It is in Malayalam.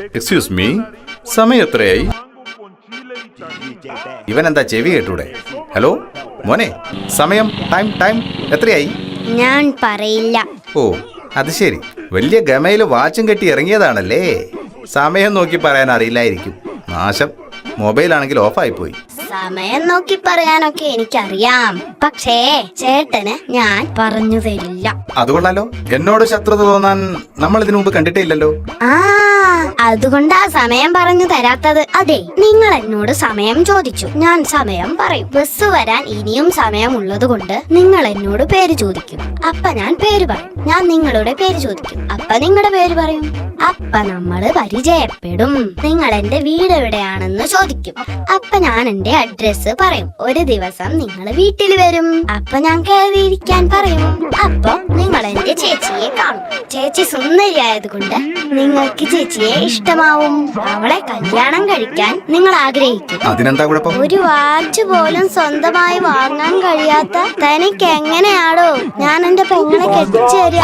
എക്സ്ക്യൂസ് മീ, സമയം എത്രയായി? ഇവൻ എന്താ ചെവി കേട്ടൂടെ? ഹലോ മോനെ, സമയം ടൈം എത്രയായി? ഞാൻ പറയില്ല. ഓ അത് ശരി, വലിയ ഗമയില് വാച്ചും കെട്ടി ഇറങ്ങിയതാണല്ലേ. സമയം നോക്കി പറയാൻ അറിയില്ലായിരിക്കും. നാശം, മൊബൈലാണെങ്കിൽ ഓഫായി പോയി. സമയം നോക്കി പറയാനൊക്കെ എനിക്കറിയാം, പക്ഷേ ചേട്ടന് ഞാൻ പറഞ്ഞു തരില്ല. അതുകൊണ്ടല്ലോ എന്നോട് ശത്രുത തോന്നാൻ നമ്മൾ ഇതിനു മുമ്പ് കണ്ടിട്ടേ ഇല്ലല്ലോ. ആ അതുകൊണ്ടാ സമയം പറഞ്ഞു തരാത്തത്. അതെ, നിങ്ങൾ എന്നോട് സമയം ചോദിച്ചു, ഞാൻ സമയം പറയും. ബസ് വരാൻ ഇനിയും സമയം ഉള്ളത് കൊണ്ട് നിങ്ങൾ എന്നോട് പേര് ചോദിക്കും, അപ്പ ഞാൻ പേര് പറയും. ഞാൻ നിങ്ങളുടെ പേര് ചോദിക്കും, അപ്പ നിങ്ങളുടെ പേര് പറയും. അപ്പ നമ്മള് പരിചയപ്പെടും. നിങ്ങൾ എന്റെ വീട് എവിടെയാണെന്ന് ചോദിക്കും, അപ്പ ഞാൻ എന്റെ അഡ്രസ് പറയും. ഒരു ദിവസം നിങ്ങൾ വീട്ടിൽ വരും, അപ്പൊ ഞാൻ കയറിയിരിക്കാൻ പറയും. അപ്പൊ നിങ്ങൾ എന്റെ ചേച്ചിയെ കാണും. ചേച്ചി സുന്ദരിയായത് കൊണ്ട് നിങ്ങൾക്ക് ചേച്ചിയെ ഇഷ്ടമാവും. അവളെ കല്യാണം കഴിക്കാൻ നിങ്ങൾ ആഗ്രഹിക്കും. അതിനെന്താ കുഴപ്പം? ഒരു വാച്ച് പോലും സ്വന്തമായി വാങ്ങാൻ കഴിയാത്ത തനിക്ക് എങ്ങനെയാണോ ഞാൻ എന്റെ പെങ്ങളെ കെട്ടിച്ചു തരിക?